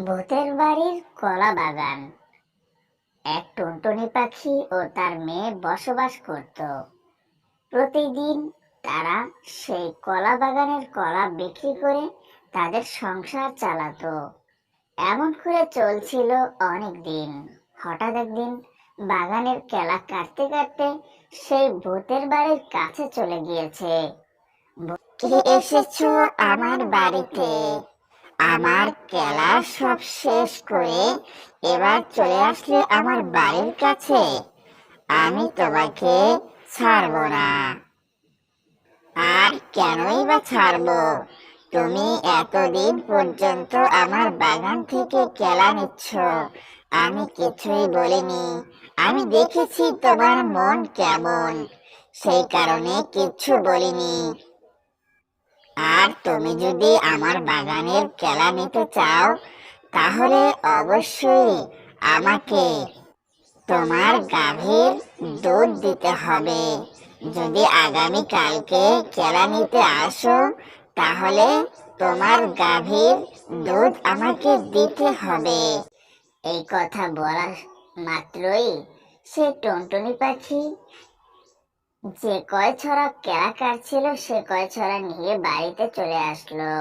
ভূতের বাড়ির কলা বাগান। এক টুনটুনি পাখি ও তার মেয়ে বসবাস করত। প্রতিদিন তারা সেই কলা বাগানের কলা বিক্রি করে তাদের সংসার চালাতো। এমন করে চলছিল অনেক দিন। হঠাৎ একদিন বাগানের কেলা কাটতে কাটতে সেই ভূতের বাড়ির কাছে চলে গিয়েছে। কে এসেছো আমার বাড়িতে? আমার কেলা সব শেষ করে এবার চলে আসলে আমার বাড়ির কাছে, আমি তোমাকে ছাড়বো না। আর কেনই বা ছাড়বো? তুমি এতদিন পর্যন্ত আমার বাগান থেকে কেলা নিচ্ছ, আমি কিছুই বলিনি। আমি দেখেছি তোমার মন কেমন, সেই কারণে কিচ্ছু বলিনি। আর তুমি যদি আমার বাগানের কেলা নিতে চাও, তাহলে অবশ্যই আমাকে তোমার গাভীর দুধ দিতে হবে। যদি আগামী কালকে কেলা নিতে আসো, তাহলে তোমার গাভীর দুধ আমাকে দিতে হবে। এই কথা বলা মাত্রই সে টুনটুনি পাখি যে কয় ছড়া কেলা কাটছিল সে কয় ছড়া নিয়ে বাড়িতে চলে আসলো।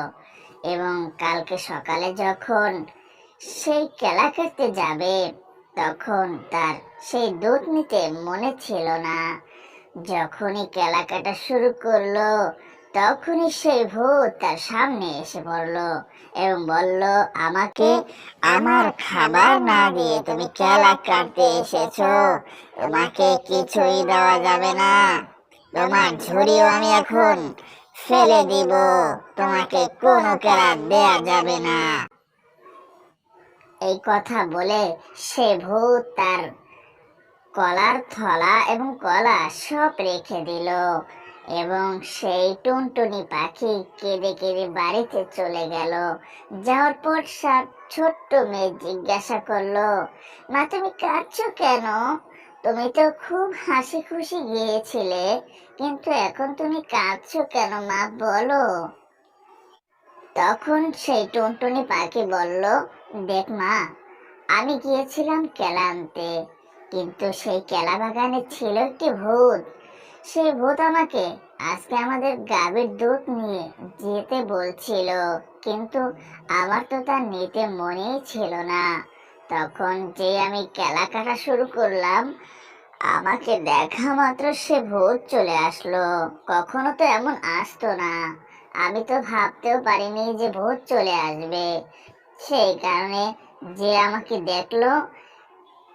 এবং কালকে সকালে যখন সেই কেলা কাটতে যাবে, তখন তার সেই দুধ নিতে মনে ছিল না। যখনই কেলা কাটা শুরু করলো, তখনই সেই ভূত তার সামনে এসে পড়লো এবং বলল, আমাকে আমার খাবার না দিয়ে তুমি কেলা কাটতে এসেছো, তোমাকে কিছুই দেওয়া যাবে না। তোমার ঝুড়িও আমি এখন ফেলে দিব, তোমাকে কোনো কেলা দেয়া যাবে না। এই কথা বলে সে ভূত তার কলার থলা এবং কলা সব রেখে দিল এবং সেই টুনটুনি পাখি কেঁদে কেঁদে বাড়িতে চলে গেল। যাওয়ার পর সার ছোট্ট মেয়ে জিজ্ঞাসা করলো, মা তুমি কাঁদছো কেন? তুমি তো খুব হাসি খুশি গিয়েছিলে, কিন্তু এখন তুমি কাঁদছো কেন মা, বলো। তখন সেই টুনটুনি পাখি বলল, দেখ মা, আমি গিয়েছিলাম কেলা আনতে, কিন্তু সেই কেলা বাগানে ছিল একটি ভূত। সেই ভূত আমাকে আজকে আমাদের গাভীর দুধ নিয়ে যেতে বলছিল, কিন্তু আমার তো তা নিতে মনেই ছিল না। তখন যে আমি কেলা কাটা শুরু করলাম, আমাকে দেখা মাত্র সে ভূত চলে আসলো। কখনো তো এমন আসতো না, আমি তো ভাবতেও পারিনি যে ভূত চলে আসবে। সেই কারণে যে আমাকে দেখলো,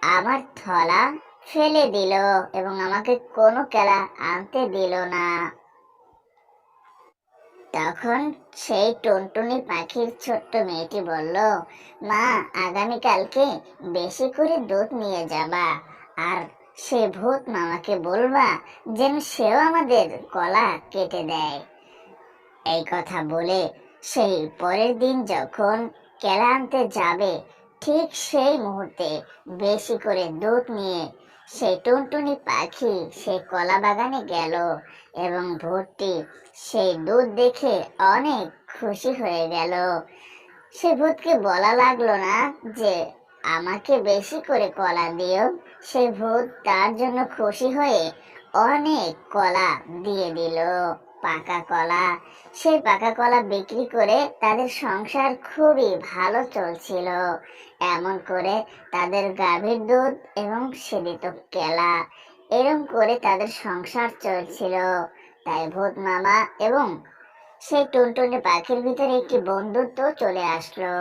আমার থলা ফেলে দিল এবং আমাকে কোনো কেলা আনতে দিল না। তখন সেই টুনটুনি পাখির ছোট্ট মেয়েটি বলল, মা, আগামীকালকে বেশি করে দুধ নিয়ে যাবা, আর সে ভূত মামাকে বলবা যেন সেও আমাদের কলা কেটে দেয়। এই কথা বলে সেই পরের দিন যখন কেলা আনতে যাবে, ঠিক সেই মুহূর্তে বেশি করে দুধ নিয়ে সেই টুনটুনি পাখি সেই কলা বাগানে গেল এবং ভূতটি সেই দুধ দেখে অনেক খুশি হয়ে গেল। সে ভূতকে বলা লাগলো না যে আমাকে বেশি করে কলা দিও। সে ভূত তার জন্য খুশি হয়ে অনেক কলা দিয়ে দিল, পাকা কলা। সেই পাকা কলা বিক্রি করে তাদের সংসার খুবই ভালো চলছিল। এমন করে তাদের গাভীর দুধ এবং সে দিত কেলা, এরম করে তাদের সংসার চলছিল। তাই ভূত মামা এবং সেই টুনটুনি পাখির ভিতরে একটি বন্ধুত্ব চলে আসলো।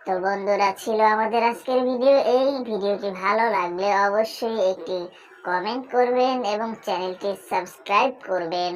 তো বন্ধুরা, ছিল আমাদের আজকের ভিডিও। এই ভিডিওটি ভালো লাগলে অবশ্যই একটি কমেন্ট করবেন এবং চ্যানেলটি সাবস্ক্রাইব করবেন।